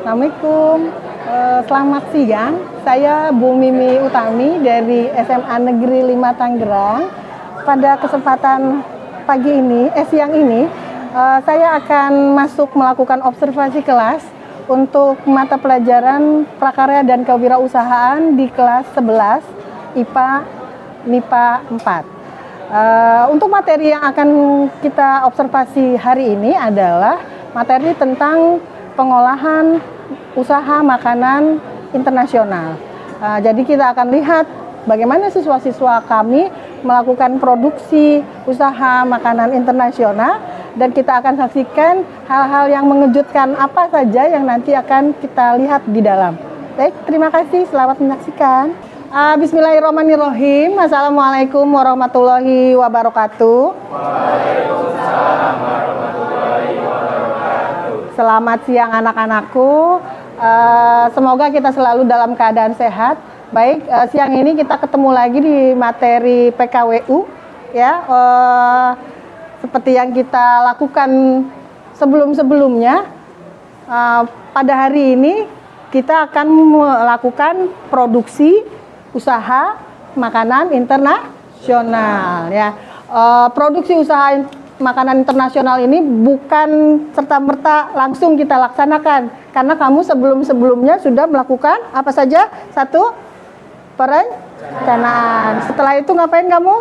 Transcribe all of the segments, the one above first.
Assalamualaikum, selamat siang. Saya Bu Mimi Utami dari SMA Negeri 5 Tangerang. Pada kesempatan siang ini, saya akan masuk melakukan observasi kelas untuk mata pelajaran prakarya dan kewirausahaan di kelas 11 MIPA 4. Untuk materi yang akan kita observasi hari ini adalah materi tentang pengolahan usaha makanan internasional. Jadi kita akan lihat bagaimana siswa-siswa kami melakukan produksi usaha makanan internasional, dan kita akan saksikan hal-hal yang mengejutkan apa saja yang nanti akan kita lihat di dalam. Baik, terima kasih, selamat menyaksikan. Bismillahirrahmanirrahim. Assalamualaikum warahmatullahi wabarakatuh. Waalaikumsalam warahmatullahi wabarakatuh. Selamat siang anak-anakku. Semoga kita selalu dalam keadaan sehat. Baik, siang ini kita ketemu lagi di materi PKWU, ya. Seperti yang kita lakukan sebelum-sebelumnya. Pada hari ini kita akan melakukan produksi usaha makanan internasional, ya. Produksi usaha makanan internasional ini bukan serta-merta langsung kita laksanakan, karena kamu sebelum-sebelumnya sudah melakukan apa saja? Satu, perencanaan. Setelah itu ngapain kamu?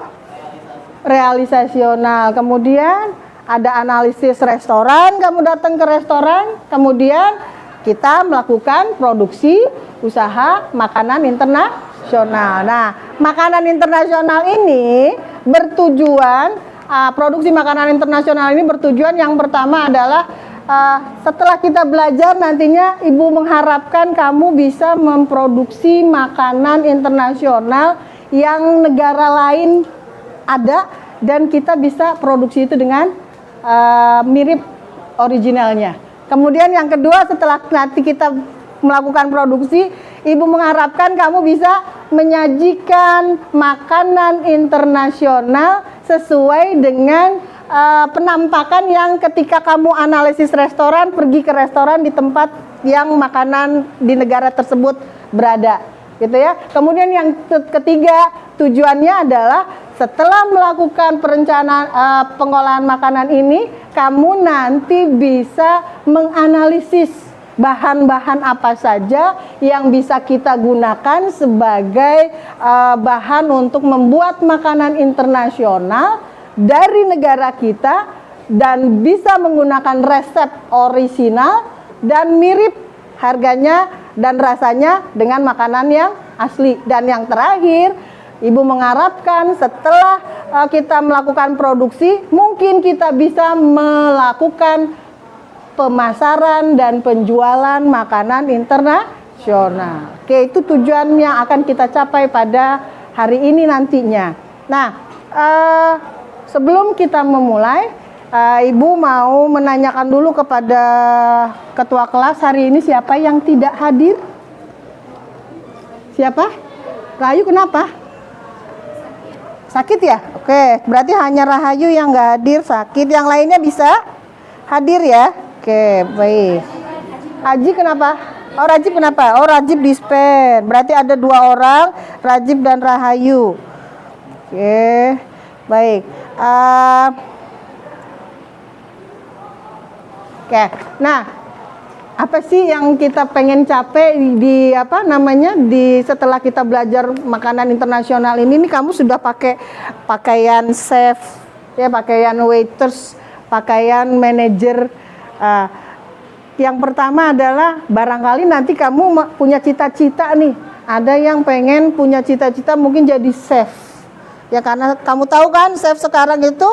Realisasional. Kemudian ada analisis restoran, kamu datang ke restoran, kemudian kita melakukan produksi usaha makanan internasional. Nah, makanan internasional ini bertujuan, produksi makanan internasional ini bertujuan yang pertama adalah setelah kita belajar nantinya Ibu mengharapkan kamu bisa memproduksi makanan internasional yang negara lain ada, dan kita bisa produksi itu dengan mirip originalnya. Kemudian yang kedua, setelah nanti kita melakukan produksi, Ibu mengharapkan kamu bisa menyajikan makanan internasional sesuai dengan penampakan yang ketika kamu analisis restoran, pergi ke restoran di tempat yang makanan di negara tersebut berada, gitu ya. Kemudian yang ketiga, tujuannya adalah setelah melakukan perencanaan pengolahan makanan ini, kamu nanti bisa menganalisis bahan-bahan apa saja yang bisa kita gunakan sebagai bahan untuk membuat makanan internasional dari negara kita, dan bisa menggunakan resep orisinal dan mirip harganya dan rasanya dengan makanan yang asli. Dan yang terakhir, Ibu mengharapkan setelah kita melakukan produksi, mungkin kita bisa melakukan pemasaran dan penjualan makanan internasional. Oke, itu tujuan yang akan kita capai pada hari ini nantinya. Nah, sebelum kita memulai, Ibu mau menanyakan dulu kepada ketua kelas, hari ini siapa yang tidak hadir? Siapa? Rahayu, kenapa? Sakit ya? Oke, berarti hanya Rahayu yang nggak hadir, sakit. Yang lainnya bisa hadir ya? Oke, baik. Haji kenapa? Oh, Rajib kenapa? Oh, Rajib dispen. Berarti ada dua orang, Rajib dan Rahayu. Oke, baik. Oke, nah, apa sih yang kita pengen capai di setelah kita belajar makanan internasional ini? Kamu sudah pakai pakaian chef, ya, pakaian waiters, pakaian manajer. Yang pertama adalah barangkali nanti kamu punya cita-cita nih. Ada yang pengen punya cita-cita mungkin jadi chef. Ya, karena kamu tahu kan chef sekarang itu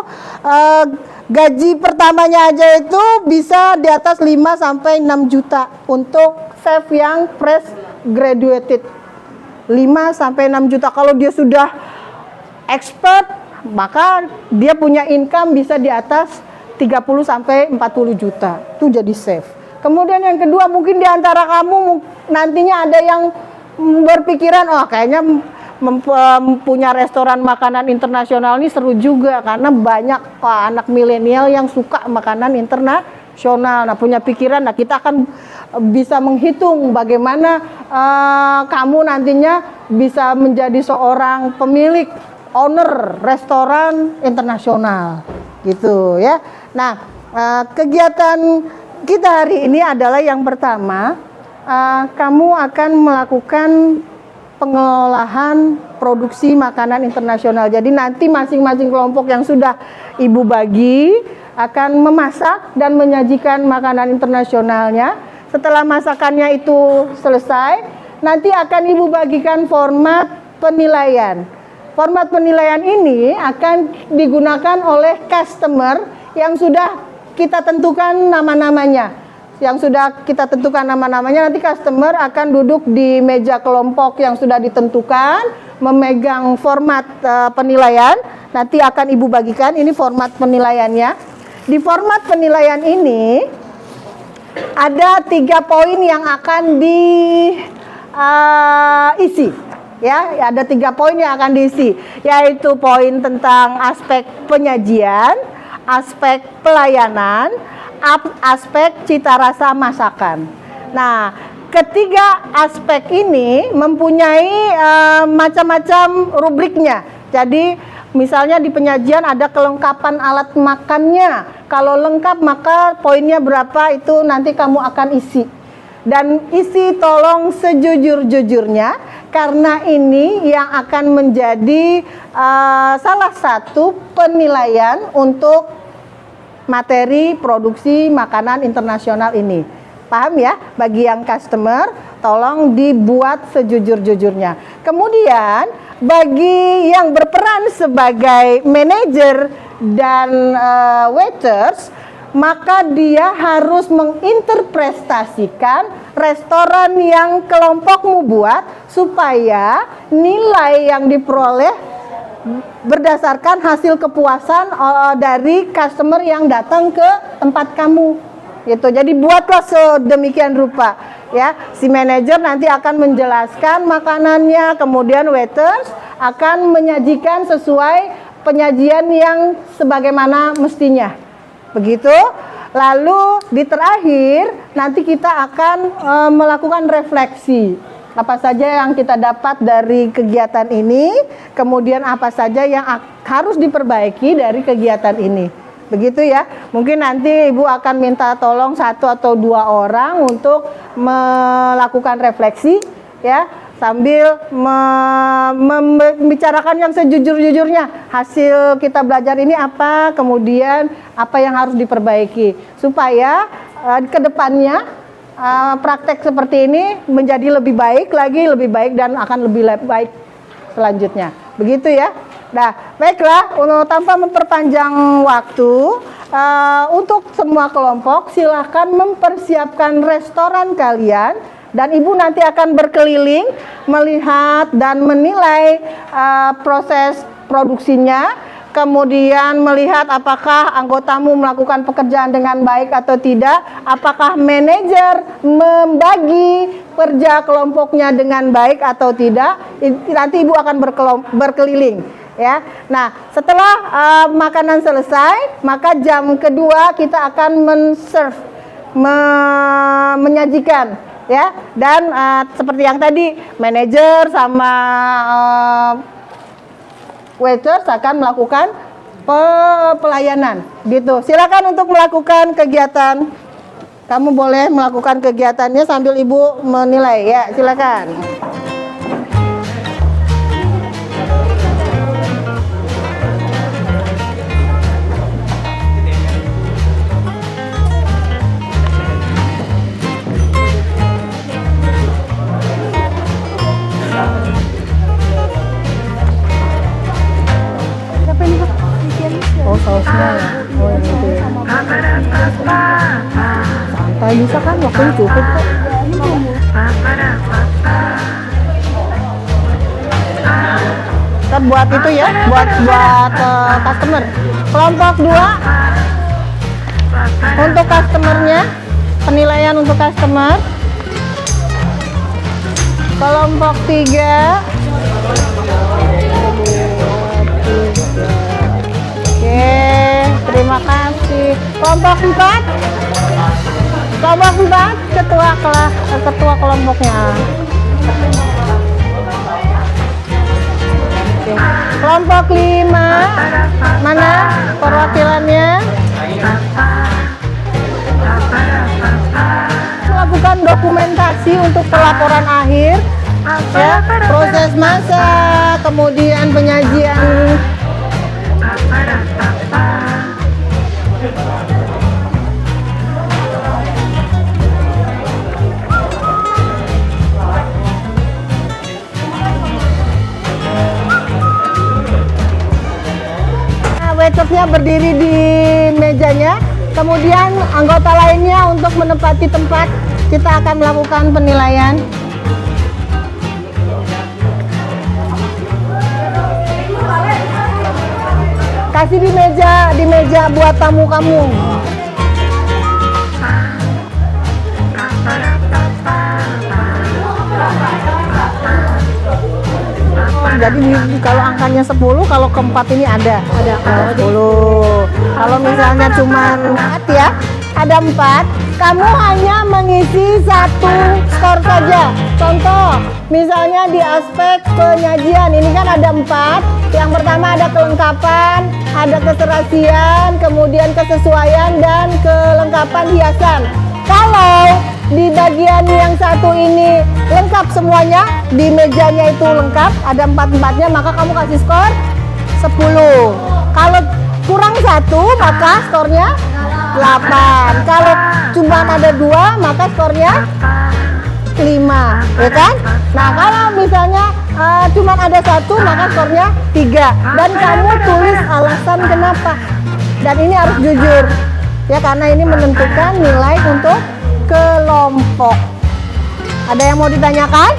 gaji pertamanya aja itu bisa di atas 5 sampai 6 juta untuk chef yang fresh graduated. 5 sampai 6 juta. Kalau dia sudah expert, maka dia punya income bisa di atas 30 sampai 40 juta. Itu jadi chef. Kemudian yang kedua, mungkin di antara kamu nantinya ada yang berpikiran, oh kayaknya punya restoran makanan internasional ini seru juga, karena banyak anak milenial yang suka makanan internasional. internasional. Nah, punya pikiran, nah kita akan bisa menghitung bagaimana kamu nantinya bisa menjadi seorang pemilik, owner restoran internasional, gitu ya. Nah, kegiatan kita hari ini adalah yang pertama, kamu akan melakukan pengolahan produksi makanan internasional. Jadi nanti masing-masing kelompok yang sudah Ibu bagi akan memasak dan menyajikan makanan internasionalnya. Setelah masakannya itu selesai, nanti akan Ibu bagikan format penilaian. Format penilaian ini akan digunakan oleh customer yang sudah kita tentukan nama-namanya. Yang sudah kita tentukan nama-namanya, nanti customer akan duduk di meja kelompok yang sudah ditentukan, memegang format penilaian. Nanti akan Ibu bagikan, ini format penilaiannya. Di format penilaian ini ada 3 poin yang akan diisi. Ya, ada 3 poin yang akan diisi, yaitu poin tentang aspek penyajian, aspek pelayanan, aspek cita rasa masakan. Nah, ketiga aspek ini mempunyai macam-macam rubriknya. Jadi, misalnya di penyajian ada kelengkapan alat makannya. Kalau lengkap maka poinnya berapa, itu nanti kamu akan isi. Dan isi tolong sejujur-jujurnya, karena ini yang akan menjadi salah satu penilaian untuk materi produksi makanan internasional ini. Paham ya? Bagi yang customer, tolong dibuat sejujur-jujurnya. Kemudian, bagi yang berperan sebagai manajer dan waiters, maka dia harus menginterpretasikan restoran yang kelompokmu buat supaya nilai yang diperoleh berdasarkan hasil kepuasan dari customer yang datang ke tempat kamu, gitu. Jadi buatlah sedemikian rupa, ya. Si manajer nanti akan menjelaskan makanannya, kemudian waiters akan menyajikan sesuai penyajian yang sebagaimana mestinya, begitu. Lalu di terakhir nanti kita akan melakukan refleksi. Apa saja yang kita dapat dari kegiatan ini, kemudian apa saja yang harus diperbaiki dari kegiatan ini. Begitu ya. Mungkin nanti Ibu akan minta tolong 1 atau 2 orang untuk melakukan refleksi, ya, sambil membicarakan yang sejujur-jujurnya. Hasil kita belajar ini apa, kemudian apa yang harus diperbaiki supaya ke depannya praktek seperti ini menjadi lebih baik lagi, lebih baik dan akan lebih baik selanjutnya. Begitu ya. Nah, baiklah, tanpa memperpanjang waktu, untuk semua kelompok silahkan mempersiapkan restoran kalian, dan Ibu nanti akan berkeliling melihat dan menilai proses produksinya. Kemudian melihat apakah anggotamu melakukan pekerjaan dengan baik atau tidak, apakah manajer membagi kerja kelompoknya dengan baik atau tidak. Nanti Ibu akan berkeliling, ya. Nah, setelah makanan selesai, maka jam kedua kita akan menyajikan, ya. Dan seperti yang tadi, manajer sama waiters akan melakukan pelayanan, gitu. Silakan untuk melakukan kegiatan. Kamu boleh melakukan kegiatannya sambil Ibu menilai, ya. Silakan. Oh, sausnya ya. Oh, ini dia. Santai bisa kan, waktunya cukup kok. Kita buat itu ya, buat customer. Kelompok 2 untuk customernya, penilaian untuk customer. Kelompok 3. Oke, terima kasih. kelompok 4. Kelompok 4, ketua kelompoknya. Oke. Kelompok 5, mana perwakilannya? Melakukan dokumentasi untuk pelaporan akhir, ya, proses masak, kemudian penyajian. Waitersnya berdiri di mejanya, kemudian anggota lainnya untuk menempati tempat. Kita akan melakukan penilaian. Kasih di meja buat tamu kamu. Jadi kalau angkanya 10, kalau keempat ini ada 10. Kalau misalnya cuma 4 ya, ada 4, kamu hanya mengisi 1 skor saja. Contoh, misalnya di aspek penyajian, ini kan ada 4. Yang pertama ada kelengkapan, ada keserasian, kemudian kesesuaian, dan kelengkapan hiasan. Kalau di bagian yang satu ini lengkap semuanya, di mejanya itu lengkap, ada 4-4-nya, maka kamu kasih skor 10. Kalau kurang 1, maka skornya 8. Kalau cuma ada 2, maka skornya 5, ya kan? Nah, kalau misalnya cuma ada 1, maka skornya 3. Dan kamu tulis alasan kenapa. Dan ini harus jujur, ya, karena ini menentukan nilai untuk kelompok. Ada yang mau ditanyakan?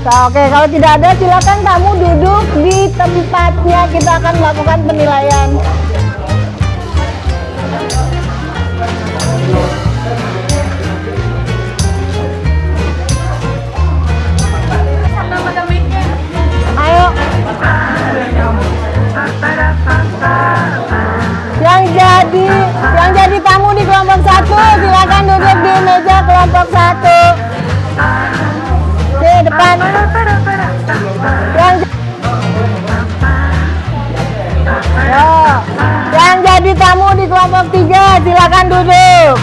Oke, kalau tidak ada silakan kamu duduk di tempatnya. Kita akan melakukan penilaian. Ayo. Yang jadi tamu di kelompok 1 silakan duduk di meja kelompok 1. Di depan. Yang jadi tamu di kelompok 3 silakan duduk.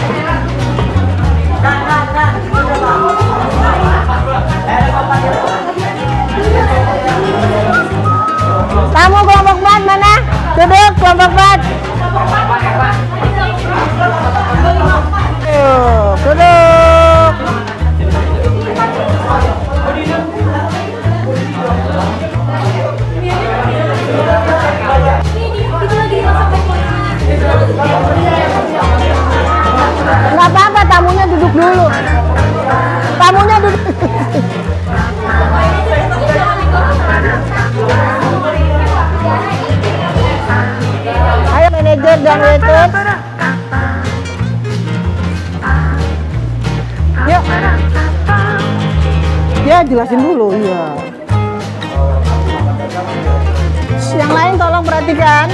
Tamu kelompok 4 mana? Duduk kelompok 4. Duduk. Nggak apa-apa, tamunya duduk dulu. Tamunya duduk. Ayo manajer dan waiter. Yuk. Ya, jelasin dulu, iya. Yang lain tolong perhatikan.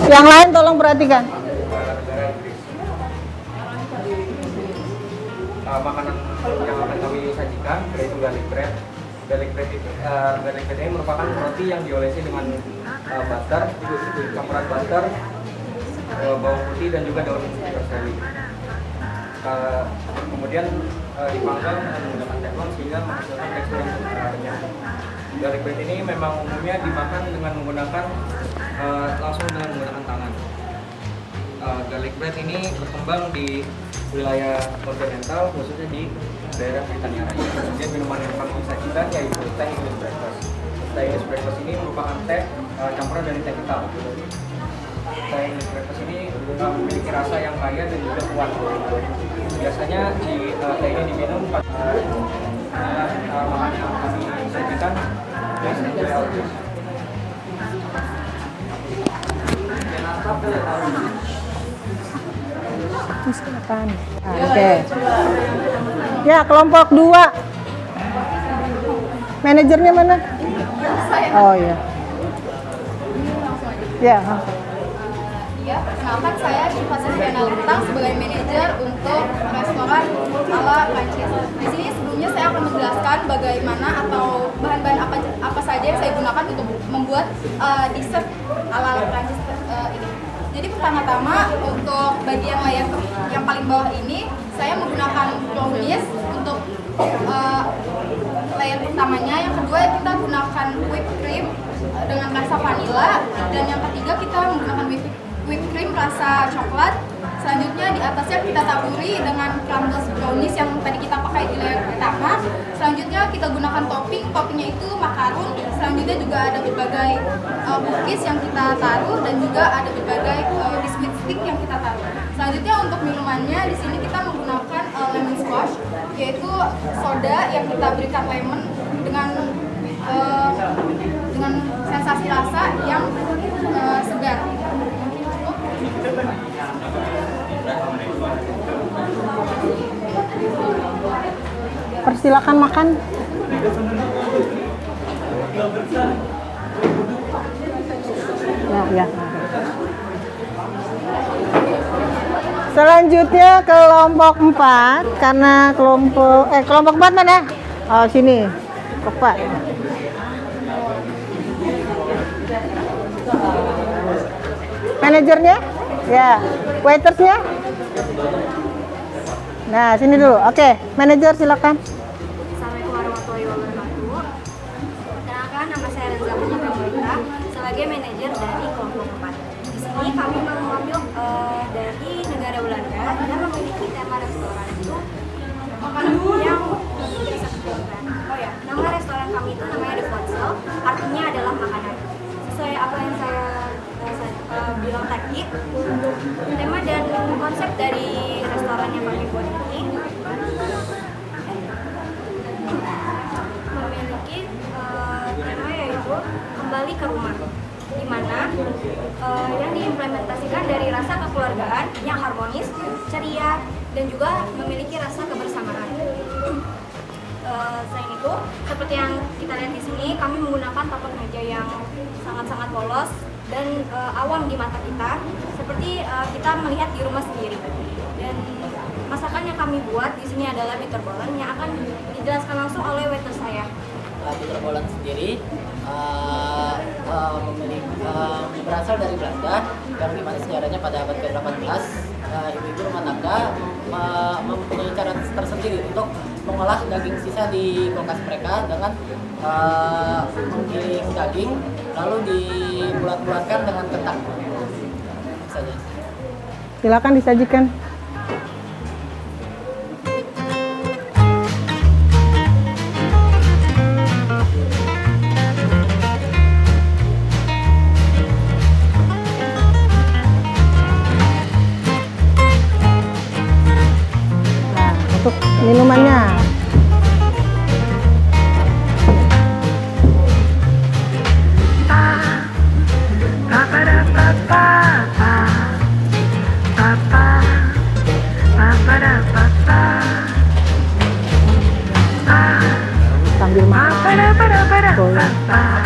Yang lain tolong perhatikan. Makanan yang akan kami sajikan yaitu garlic bread. Garlic bread ini merupakan roti yang diolesi dengan butter, campuran butter, bawang putih dan juga daun perseli. Kemudian dipanggang menggunakan teflon sehingga menghasilkan tekstur yang renyah. Garlic bread ini memang umumnya dimakan dengan menggunakan langsung dengan menggunakan tangan. Garlic bread ini berkembang di wilayah kontinental, khususnya di daerah Britania Raya. Kemudian minuman yang kami sajikan yaitu teh English breakfast. Teh English breakfast ini merupakan teh campuran dari teh hitam. Teh English breakfast ini memiliki rasa yang kaya dan juga kuat. Biasanya teh ini diminum makanan yang kami sajikan biasanya. Oke. Ya, kelompok 2. Manajernya mana? Oh iya. Ya. Ya, perkenalkan saya Syifa Sylviana Lintang sebagai manajer untuk restoran ala Prancis. Di sini sebelumnya saya akan menjelaskan bagaimana atau bahan-bahan apa saja yang saya gunakan untuk membuat dessert ala Prancis ini. Jadi pertama-tama untuk bagian layer yang paling bawah ini saya menggunakan brownies untuk layer pertamanya. Yang kedua kita gunakan whipped cream dengan rasa vanilla, dan yang ketiga kita menggunakan whipped cream rasa coklat. Selanjutnya di atasnya kita taburi dengan crumbles brownies yang tadi kita pakai di layer pertama. Selanjutnya kita gunakan toppingnya itu makaron. Selanjutnya juga ada berbagai cookies yang kita taruh, dan juga ada berbagai biskuit stick yang kita taruh. Selanjutnya untuk minumannya di sini kita menggunakan lemon squash, yaitu soda yang kita berikan lemon dengan sensasi rasa yang segar. Persilakan makan. Ya. Selanjutnya kelompok 4, karena kelompok 4 mana? Oh, sini. Kelompok 4. Manajernya? Ya. Waitersnya? Nah, sini dulu. Oke, manajer silakan. Assalamualaikum warahmatullahi wabarakatuh. Perkenalkan, nama saya Reza Pramita sebagai manajer dari kelompok 4. Di sini kami mengambil dari negara Belanda dan memiliki tema restoran itu yang bisa dilakukan. Oh ya, nama restoran kami itu namanya The Voedsel, artinya adalah makanan. Sesuai apa yang saya bilang tadi, tema dan konsep dari restoran yang kami buat ini memiliki tema yaitu kembali ke rumah, di mana yang diimplementasikan dari rasa kekeluargaan yang harmonis, ceria, dan juga memiliki rasa kebersamaan. Selain itu, seperti yang kita lihat di sini, kami menggunakan tapak meja yang sangat-sangat polos dan awam di mata kita, seperti kita melihat di rumah sendiri. Dan masakan yang kami buat di sini adalah bitter bolen yang akan dijelaskan langsung oleh waiter saya. Bitter bolen sendiri berasal dari Belanda, yang dimana sejarahnya pada abad ke-18 ibu-ibu rumah tangga mempunyai cara tersendiri untuk mengolah daging sisa di kulkas mereka dengan menggiling daging lalu dibulat-bulatkan dengan ketan. Saja. Silakan disajikan. Nah, untuk minumannya. Sambil makan. Boleh. Nah,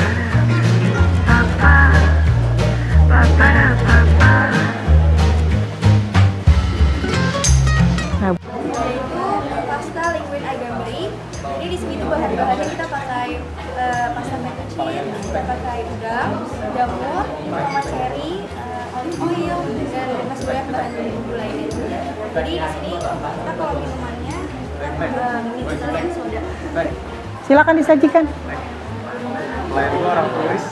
Yaitu pasta liquid agambri. Jadi di sini tuh bahan-bahannya kita pakai pasta fettuccine, kita pakai udang, jamur, tomat cherry, olive oil, dan masih banyak bahan bumbu lainnya juga. Jadi di sini kita kalau minumannya kita mineral yang soda. silakan disajikan. Klien gua orang turis.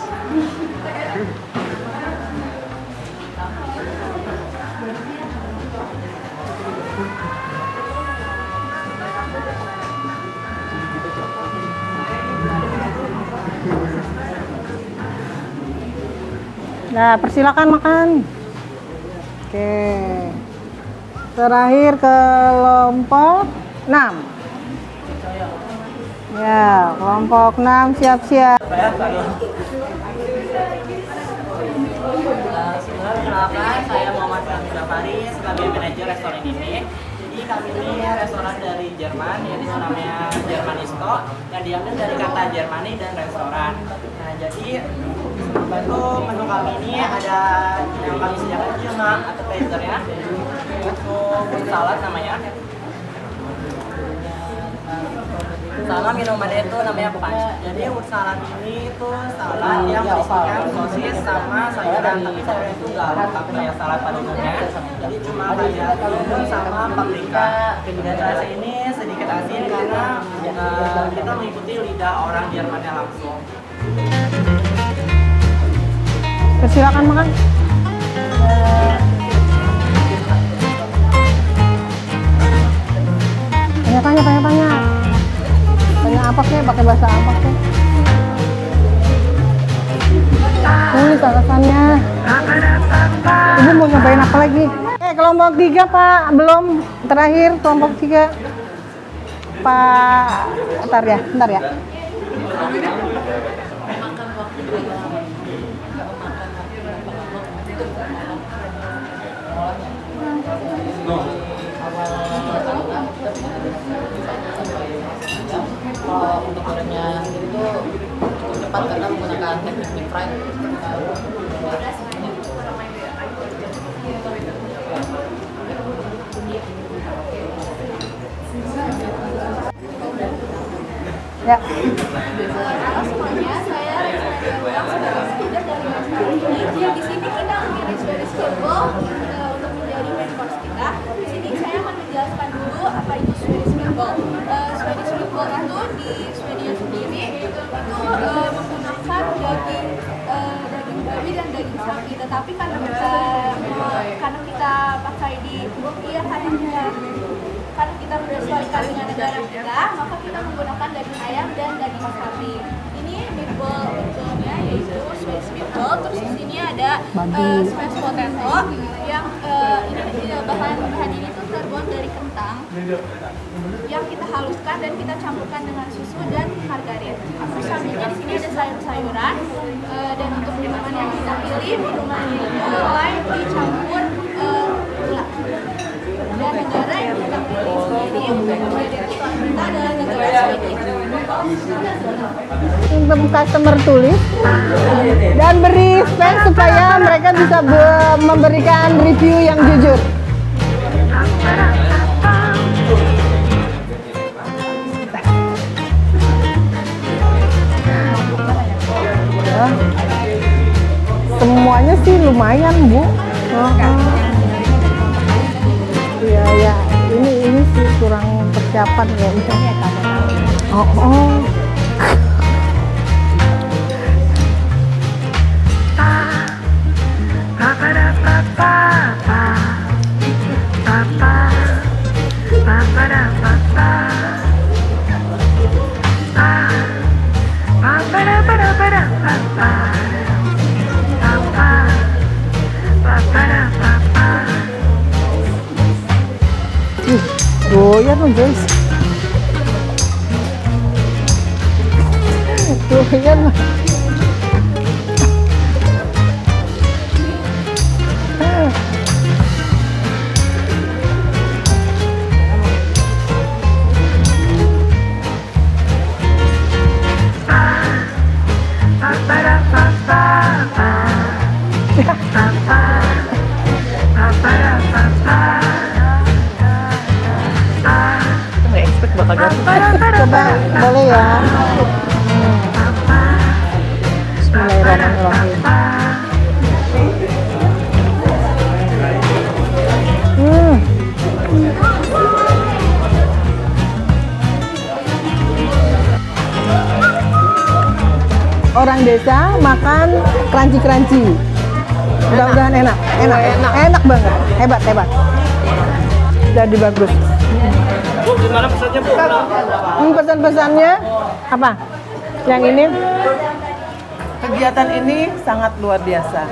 Nah, persilakan makan. Oke. Terakhir kelompok 6. Ya, kelompok 6 siap-siap. Sebelumnya perkenalkan, saya Muhammad Fahmi Zafari sebagai manajer restoran ini. Jadi Jadi kami ini restoran dari Jerman, yaitu namanya Jermanisto, yang diambil dari kata Germany dan restoran. Nah, jadi untuk menu kami ini ada yang kami sediakan cuma appetizer ya, untuk salad namanya. Sama minumannya itu namanya punch. Jadi salad ini itu salad yang berisikan sosis sama sayuran, tapi sayuran itu nggak lengkap kayak salad pada umumnya. Jadi cuma kayak bumbu sama paprika. Dan rasa ini sedikit asin karena kita mengikuti lidah orang Jermannya langsung. Silakan makan. Tanya. Tanya apa kek, pakai bahasa apa kek? Tulis alasannya. Ibu mau nyobain apa lagi? Kelompok 3 Pak, belum terakhir kelompok 3. Pak, bentar ya. Kalau untuk gorengnya sendiri itu cukup cepat karena menggunakan teknik deep fry. Ya. Halo semuanya, saya sebagai speaker dari Maskara ini. Di sini kita memilih Swedish Meatball untuk menjadi main course kita. Di sini saya akan menjelaskan dulu apa itu Swedish Meatball. Swedish Meatball itu di Swedia sendiri itu menggunakan daging babi dan daging sapi. Tetapi karena kita pakai karena kita menyesuaikan dengan negara kita, maka kita menggunakan daging ayam dan daging sapi. Ini meatball-nya yaitu Swiss meatball. Terus di sini ada smashed potato yang bahan ini tuh terbuat dari kentang yang kita haluskan dan kita campurkan dengan susu dan margarin. Terus selanjutnya di sini ada sayur-sayuran dan untuk minuman yang kita pilih minumannya itu lime dicampur gula. Dan negara yang kita pilih sendiri kita adalah negara Swedia. Untuk customer tulis dan beri space supaya mereka bisa memberikan review yang jujur. Semuanya sih lumayan, Bu. Iya, ini sih kurang persiapan ya. Oh. Doyan loh guys. Doyan loh. Coba boleh ya. Bismillahirrahmanirrahim. Orang desa makan crunchy. Mudah-mudahan enak banget, hebat. Jadi bagus. Gimana pesannya, Bu? Pesan-pesannya apa? Yang ini? Kegiatan ini sangat luar biasa.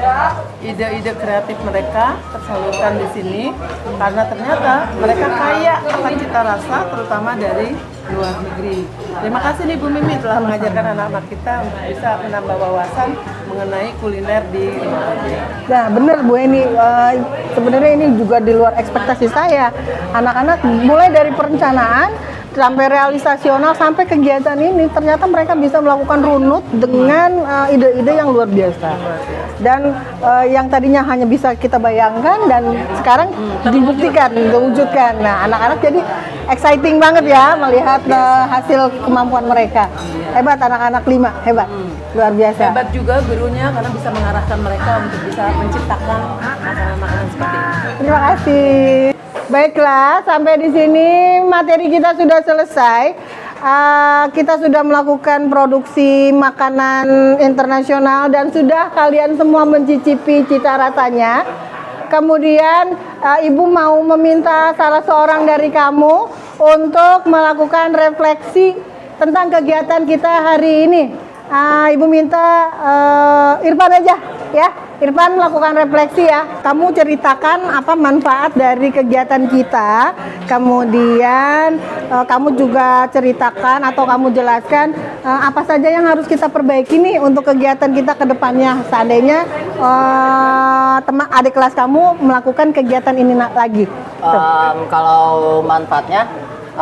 Ide-ide kreatif mereka tersalurkan di sini karena ternyata mereka kaya akan cita rasa, terutama dari luar negeri. Terima kasih nih Bu Mimi telah mengajarkan anak-anak kita untuk bisa menambah wawasan mengenai kuliner di Mamuju. Nah, bener Bu Eni, sebenarnya ini juga di luar ekspektasi saya. Anak-anak mulai dari perencanaan sampai realisasional sampai kegiatan ini ternyata mereka bisa melakukan runut dengan ide-ide yang luar biasa. Dan yang tadinya hanya bisa kita bayangkan dan sekarang dibuktikan, diwujudkan. Nah, anak-anak jadi exciting banget ya melihat hasil kemampuan mereka. Hebat anak-anak 5, hebat. Luar biasa. Hebat juga gurunya karena bisa mengarahkan mereka untuk bisa menciptakan makanan-makanan seperti ini. Terima kasih. Baiklah, sampai di sini materi kita sudah selesai. Kita sudah melakukan produksi makanan internasional dan sudah kalian semua mencicipi cita rasanya. Kemudian Ibu mau meminta salah seorang dari kamu untuk melakukan refleksi tentang kegiatan kita hari ini. Ibu minta Irfan aja ya. Irfan melakukan refleksi ya. Kamu ceritakan apa manfaat dari kegiatan kita. Kemudian kamu juga ceritakan atau kamu jelaskan apa saja yang harus kita perbaiki nih untuk kegiatan kita ke depannya. Seandainya teman adik kelas kamu melakukan kegiatan ini lagi. Kalau manfaatnya,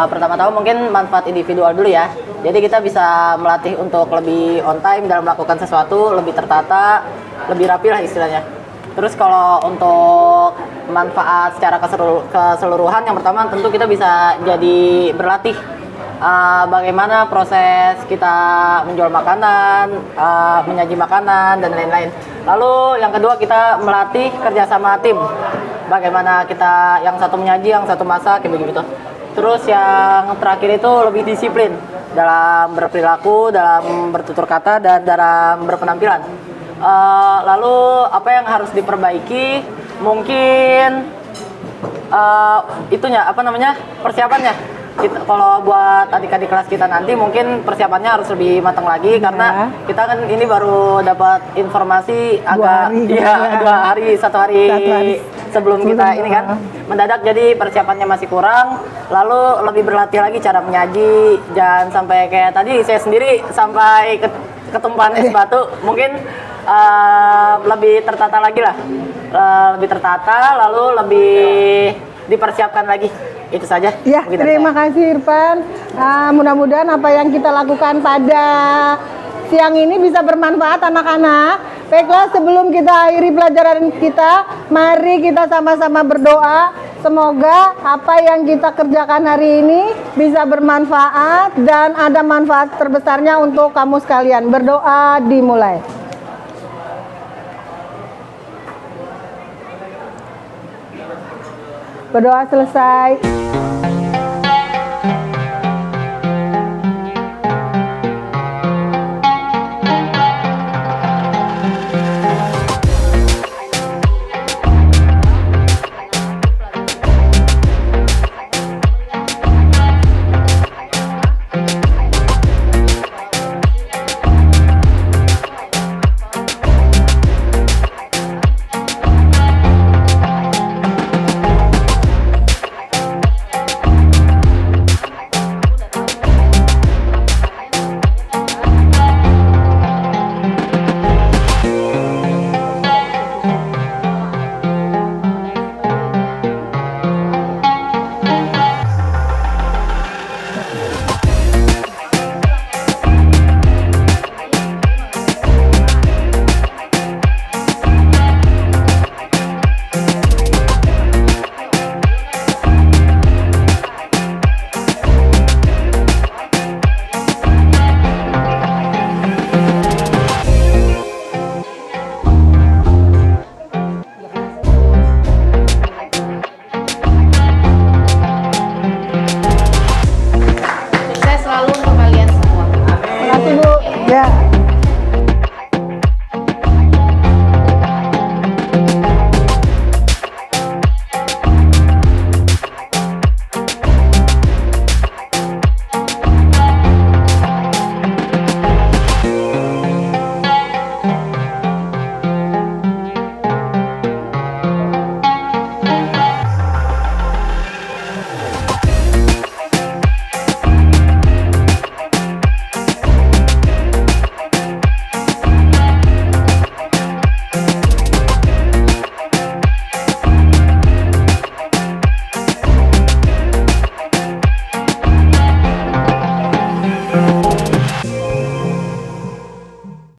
pertama-tama mungkin manfaat individual dulu ya. Jadi kita bisa melatih untuk lebih on time dalam melakukan sesuatu, lebih tertata, lebih rapi lah istilahnya. Terus kalau untuk manfaat secara keseluruhan, yang pertama tentu kita bisa jadi berlatih bagaimana proses kita menjual makanan, menyaji makanan, dan lain-lain. Lalu yang kedua kita melatih kerjasama tim. Bagaimana kita yang satu menyaji, yang satu masak, kayak begitu. Terus yang terakhir itu lebih disiplin dalam berperilaku, dalam bertutur kata, dan dalam berpenampilan. Lalu apa yang harus diperbaiki? Mungkin persiapannya. Kalau buat adik-adik kelas kita nanti mungkin persiapannya harus lebih matang lagi karena kita kan ini baru dapat informasi satu hari sebelum kita ini kan mendadak, jadi persiapannya masih kurang. Lalu lebih berlatih lagi cara menyaji, jangan sampai kayak tadi saya sendiri sampai ketumpahan es batu. Mungkin lebih tertata lagi lah, lebih tertata, lalu lebih dipersiapkan lagi. Itu saja. Ya, terima kasih Irfan. Mudah-mudahan apa yang kita lakukan pada siang ini bisa bermanfaat anak-anak. Baiklah, sebelum kita akhiri pelajaran kita, mari kita sama-sama berdoa. Semoga apa yang kita kerjakan hari ini bisa bermanfaat dan ada manfaat terbesarnya untuk kamu sekalian. Berdoa dimulai. Berdoa selesai.